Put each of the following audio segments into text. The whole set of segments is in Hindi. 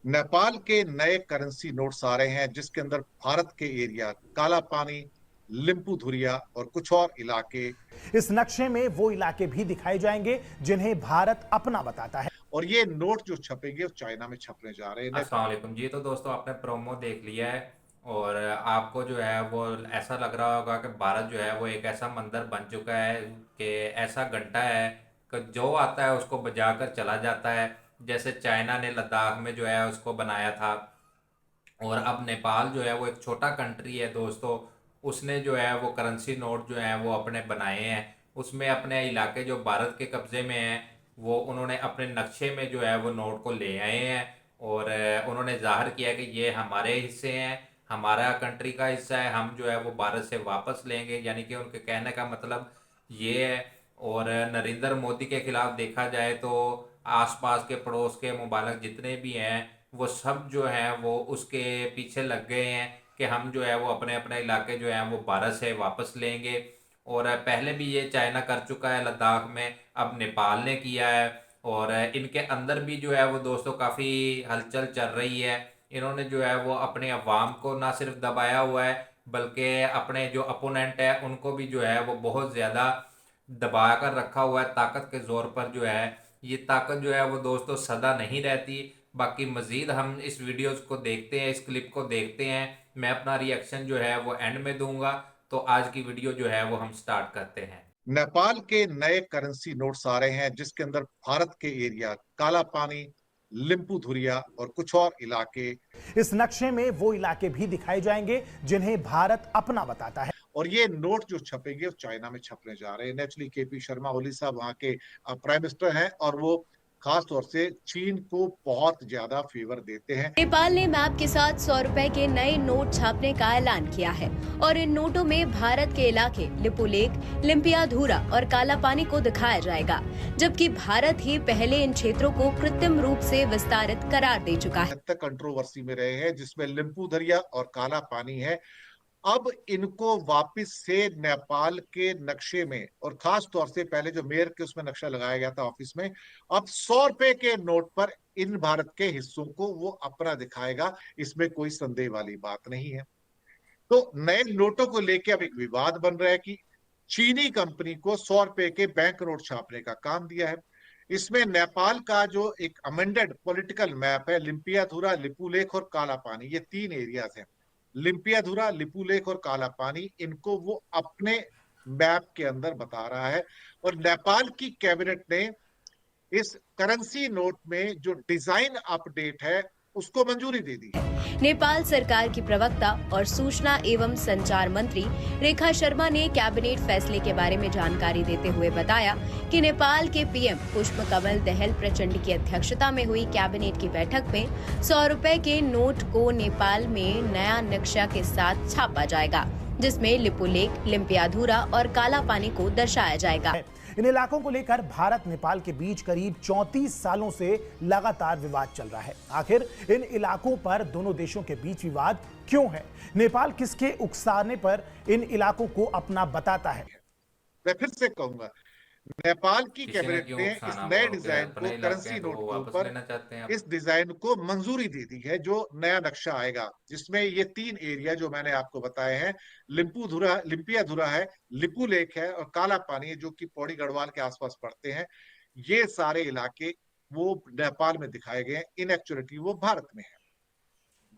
नेपाल के नए करेंसी नोट्स आ रहे हैं जिसके अंदर भारत के एरिया काला पानी, लिम्पू धुरिया और कुछ और इलाके। इस नक्शे में वो इलाके भी दिखाए जाएंगे जिन्हें भारत अपना बताता है। और ये नोट जो छपेंगे वो चाइना में छपने जा रहे हैं। अस्सलाम वालेकुम जी। तो दोस्तों, आपने प्रोमो देख लिया है और आपको जो है वो ऐसा लग रहा होगा कि भारत जो है वो एक ऐसा मंदिर बन चुका है कि ऐसा घंटा है कि जो आता है उसको बजा कर चला जाता है। जैसे चाइना ने लद्दाख में जो है उसको बनाया था, और अब नेपाल जो है वो एक छोटा कंट्री है दोस्तों। उसने जो है वो करेंसी नोट जो है वो अपने बनाए हैं। उसमें अपने इलाके जो भारत के कब्जे में हैं वो उन्होंने अपने नक्शे में जो है वो नोट को ले आए हैं। और उन्होंने जाहिर किया कि ये हमारे हिस्से हैं, हमारा कंट्री का हिस्सा है, हम जो है वो भारत से वापस लेंगे। यानी कि उनके कहने का मतलब ये है। और नरेंद्र मोदी के खिलाफ देखा जाए तो आसपास के पड़ोस के मुबालक जितने भी हैं वो सब जो हैं वो उसके पीछे लग गए हैं कि हम जो है वो अपने अपने इलाके जो हैं वो भारत से वापस लेंगे। और पहले भी ये चाइना कर चुका है लद्दाख में, अब नेपाल ने किया है। और इनके अंदर भी जो है वो दोस्तों काफ़ी हलचल चल रही है। इन्होंने जो है वो अपने अवाम को ना सिर्फ दबाया हुआ है बल्कि अपने जो अपोनेंट है उनको भी जो है वो बहुत ज़्यादा दबा कर रखा हुआ है ताकत के जोर पर। जो है ये ताकत जो है वो दोस्तों सदा नहीं रहती। बाकी मजीद हम इस वीडियोस को देखते हैं, इस क्लिप को देखते हैं। मैं अपना रिएक्शन जो है वो एंड में दूंगा। तो आज की वीडियो जो है वो हम स्टार्ट करते हैं। नेपाल के नए करेंसी नोट्स आ रहे हैं जिसके अंदर भारत के एरिया काला पानी, लिम्पू धुरिया और कुछ और इलाके। इस नक्शे में वो इलाके भी दिखाए जाएंगे जिन्हें भारत अपना बताता है। और ये नोट जो छपेंगे वो चाइना में छपने जा रहे हैं। नेचुरली केपी शर्मा ओली साहब वहां के प्राइम मिनिस्टर हैं और वो खास तौर से चीन को बहुत ज्यादा फेवर देते हैं। नेपाल ने मैप के साथ 100 रुपए के नए नोट छापने का ऐलान किया है और इन नोटों में भारत के इलाके लिपुलेख, लिम्पियाधुरा और काला पानी को दिखाया जाएगा, जबकि भारत ही पहले इन क्षेत्रों को कृत्रिम रूप से विस्तारित करार दे चुका है। कंट्रोवर्सी में रहे हैं जिसमें लिम्पू दरिया और काला पानी है। अब इनको वापस से नेपाल के नक्शे में, और खास तौर से पहले जो मेयर के उसमें नक्शा लगाया गया था ऑफिस में, अब 100 रुपए के नोट पर इन भारत के हिस्सों को वो अपना दिखाएगा। इसमें कोई संदेह वाली बात नहीं है। तो नए नोटों को लेकर अब एक विवाद बन रहा है कि चीनी कंपनी को 100 रुपए के बैंक नोट छापने का काम दिया है। इसमें नेपाल का जो एक अमेंडेड पॉलिटिकल मैप है, लिम्पियाधुरा, लिपुलेख और काला पानी, ये तीन एरियाज हैं। लिम्पियाधुरा, लिपुलेख और काला पानी, इनको वो अपने मैप के अंदर बता रहा है। और नेपाल की कैबिनेट ने इस करेंसी नोट में जो डिजाइन अपडेट है उसको मंजूरी दे दी है। नेपाल सरकार की प्रवक्ता और सूचना एवं संचार मंत्री रेखा शर्मा ने कैबिनेट फैसले के बारे में जानकारी देते हुए बताया कि नेपाल के पीएम पुष्प कमल दहल प्रचंड की अध्यक्षता में हुई कैबिनेट की बैठक में 100 रुपए के नोट को नेपाल में नया नक्शा के साथ छापा जाएगा, जिसमें लिपुलेख, लिम्पियाधुरा और काला पानी को दर्शाया जाएगा। इन इलाकों को लेकर भारत नेपाल के बीच करीब 34 सालों से लगातार विवाद चल रहा है। आखिर इन इलाकों पर दोनों देशों के बीच विवाद क्यों है? नेपाल किसके उकसाने पर इन इलाकों को अपना बताता है? मैं फिर से कहूंगा, नेपाल की किसी ने कैबिनेट क्यों ने इस उकसाना? नए वो क्या डिजाइन को, अपने इलाके करेंसी हैं तो नोट वो के वापस ऊपर, लेना चाहते हैं? इस डिजाइन को मंजूरी दे दी है। जो नया नक्शा आएगा जिसमें ये तीन एरिया जो मैंने आपको बताए हैं, लिम्पूधुरा, लिम्पियाधुरा है, लिपू लेक है और काला पानी है, जो कि पौड़ी गढ़वाल के आसपास पड़ते हैं, ये सारे इलाके वो नेपाल में दिखाए गए हैं। इन एक्चुअलिटी वो भारत में है।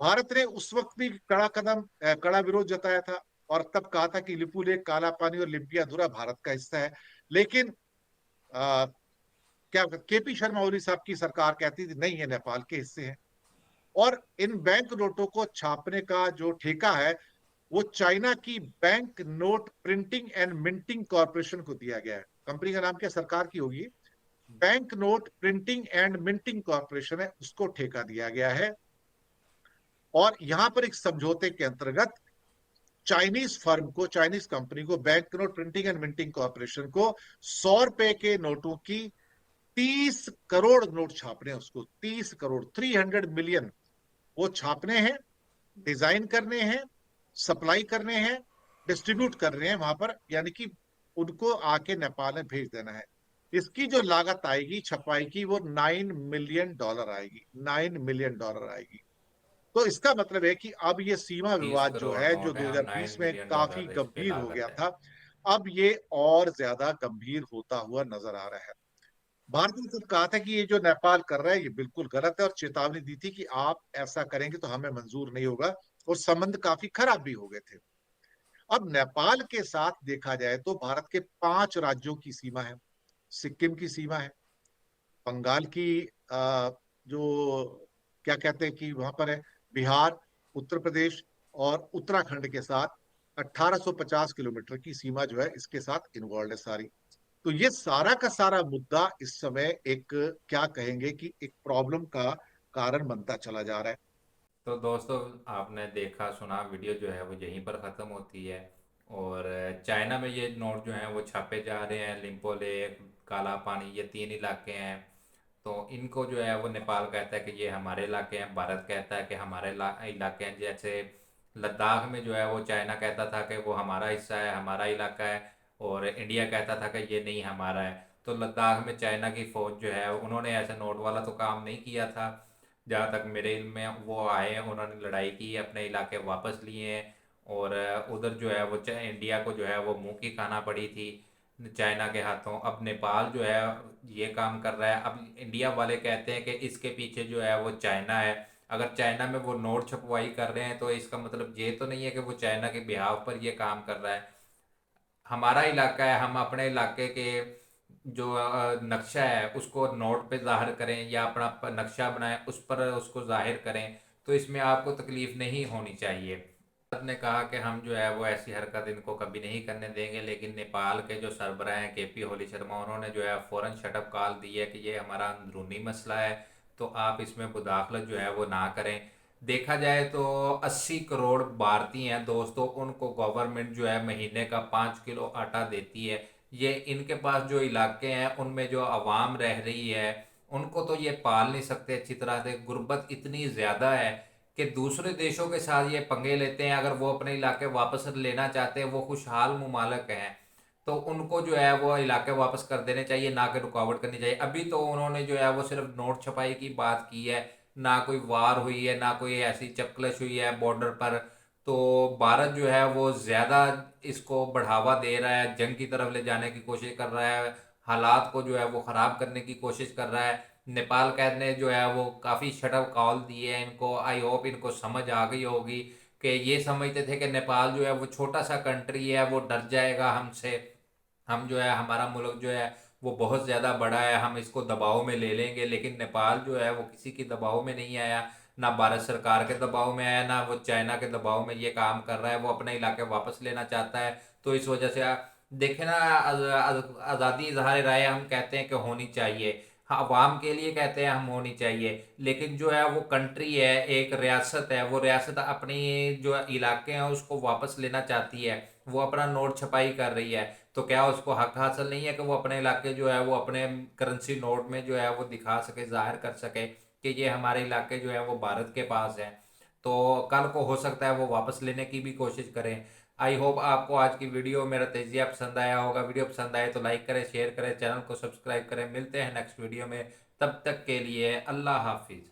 भारत ने उस वक्त भी कड़ा विरोध जताया था और तब कहा था कि लिपू लेक, काला पानी और लिम्पियाधुरा भारत का हिस्सा है। लेकिन आ, क्या केपी शर्मा ओली साहब की सरकार कहती थी नहीं, ये नेपाल के हिस्से हैं। और इन बैंक नोटों को छापने का जो ठेका है वो चाइना की bank note printing and minting corporation को दिया गया है। कंपनी का नाम क्या, सरकार की होगी, bank note printing and minting corporation है, उसको ठेका दिया गया है। और यहां पर एक समझौते के अंतर्गत चाइनीज फर्म को, चाइनीज कंपनी को, bank note printing and minting corporation को 100 रुपए के नोटों की 30 करोड़ नोट छापने हैं। उसको 30 करोड़, 300 मिलियन वो छापने हैं, डिजाइन करने हैं, सप्लाई करने हैं, डिस्ट्रीब्यूट करने हैं वहां पर, यानी कि उनको आके नेपाल में भेज देना है। इसकी जो लागत आएगी छपाई की वो $9 मिलियन आएगी, $9 मिलियन आएगी। तो इसका मतलब है कि अब ये सीमा तीस विवाद जो करोड़ है, जो नोट है और 2020 नाइन में मिलियन काफी डॉलर इस पे गंभीर हो गया लागत है। था, अब ये और ज्यादा गंभीर होता हुआ नजर आ रहा है। भारत ने सिर्फ कहा था कि ये जो नेपाल कर रहा है ये बिल्कुल गलत है, और चेतावनी दी थी कि आप ऐसा करेंगे तो हमें मंजूर नहीं होगा, और संबंध काफी खराब भी हो गए थे। अब नेपाल के साथ देखा जाए तो भारत के 5 राज्यों की सीमा है। सिक्किम की सीमा है, बंगाल की जो क्या कहते हैं कि वहां पर है, बिहार, उत्तर प्रदेश और उत्तराखंड के साथ 1850 किलोमीटर की सीमा जो है इसके साथ इन्वॉल्व है सारी। तो ये सारा का सारा मुद्दा इस समय एक, क्या कहेंगे कि एक प्रॉब्लम का कारण बनता चला जा रहा है। तो दोस्तों, आपने देखा सुना, वीडियो जो है वो यहीं पर ख़त्म होती है। और चाइना में ये नोट जो हैं वो छापे जा रहे हैं। लिम्पो लेक, काला पानी, ये 3 इलाके हैं। तो इनको जो है वो नेपाल कहता है कि ये हमारे इलाके हैं, भारत कहता है कि हमारे इलाके हैं। जैसे लद्दाख में जो है वो चाइना कहता था कि वो हमारा हिस्सा है, हमारा इलाका है, और इंडिया कहता था कि ये नहीं हमारा है। तो लद्दाख में चाइना की फ़ौज जो है उन्होंने ऐसे नोट वाला तो काम नहीं किया था। जहाँ तक मेरे इल्म में वो आए हैं, उन्होंने लड़ाई की, अपने इलाके वापस लिए हैं। और उधर जो है वो इंडिया को जो है वो मुंह की खाना पड़ी थी चाइना के हाथों। अब नेपाल जो है ये काम कर रहा है। अब इंडिया वाले कहते हैं कि इसके पीछे जो है वो चाइना है। अगर चाइना में वो नोट छपवाई कर रहे हैं तो इसका मतलब ये तो नहीं है कि वो चाइना के बिहाव पर ये काम कर रहा है। हमारा इलाका है, हम अपने इलाके के जो नक्शा है उसको नोट पे जाहिर करें या अपना नक्शा बनाएं उस पर उसको जाहिर करें, तो इसमें आपको तकलीफ नहीं होनी चाहिए। भारत ने कहा कि हम जो है वो ऐसी हरकत इनको कभी नहीं करने देंगे, लेकिन नेपाल के जो सरबराह हैं केपी ओली शर्मा, उन्होंने जो है फ़ौरन शटअप कॉल दी है कि ये हमारा अंदरूनी मसला है, तो आप इसमें मुदाखलत जो है वो ना करें। देखा जाए तो 80 करोड़ भारतीय हैं दोस्तों, उनको गवर्नमेंट जो है महीने का 5 किलो आटा देती है। ये इनके पास जो इलाके हैं उनमें जो आवाम रह रही है उनको तो ये पाल नहीं सकते अच्छी तरह से। गुर्बत इतनी ज़्यादा है कि दूसरे देशों के साथ ये पंगे लेते हैं। अगर वो अपने इलाके वापस लेना चाहते हैं, वो खुशहाल मुमालिक हैं, तो उनको जो है वो इलाके वापस कर देने चाहिए, ना कि रुकावट करनी चाहिए। अभी तो उन्होंने जो है वो सिर्फ नोट छपाई की बात की है, ना कोई वार हुई है, ना कोई ऐसी चपकलश हुई है बॉर्डर पर। तो भारत जो है वो ज़्यादा इसको बढ़ावा दे रहा है, जंग की तरफ ले जाने की कोशिश कर रहा है, हालात को जो है वो ख़राब करने की कोशिश कर रहा है। नेपाल कहने जो है वो काफ़ी शटअप कॉल दिए हैं इनको। आई होप इनको समझ आ गई होगी कि ये समझते थे कि नेपाल जो है वो छोटा सा कंट्री है, वो डर जाएगा हमसे। हम जो है हमारा मुल्क जो है वो बहुत ज़्यादा बड़ा है, हम इसको दबाव में ले लेंगे। लेकिन नेपाल जो है वो किसी की दबाव में नहीं आया, ना भारत सरकार के दबाव में आया, ना वो चाइना के दबाव में ये काम कर रहा है। वो अपने इलाके वापस लेना चाहता है। तो इस वजह से देखे ना, आज़ादी इजहार राय हम कहते हैं कि होनी चाहिए, हाँ अवाम के लिए कहते हैं हम होनी चाहिए, लेकिन जो है वो कंट्री है, एक रियासत है, वो रियासत अपनी जो इलाके हैं उसको वापस लेना चाहती है, वो अपना नोट छपाई कर रही है। तो क्या उसको हक हासिल नहीं है कि वो अपने इलाके जो है वो अपने करेंसी नोट में जो है वो दिखा सके, जाहिर कर सके कि ये हमारे इलाके जो है वो भारत के पास है। तो कल को हो सकता है वो वापस लेने की भी कोशिश करें। आई होप आपको आज की वीडियो मेरा तजिया पसंद आया होगा। वीडियो पसंद आए तो लाइक करें, शेयर करें, चैनल को सब्सक्राइब करें। मिलते हैं नेक्स्ट वीडियो में, तब तक के लिए अल्लाह हाफिज़।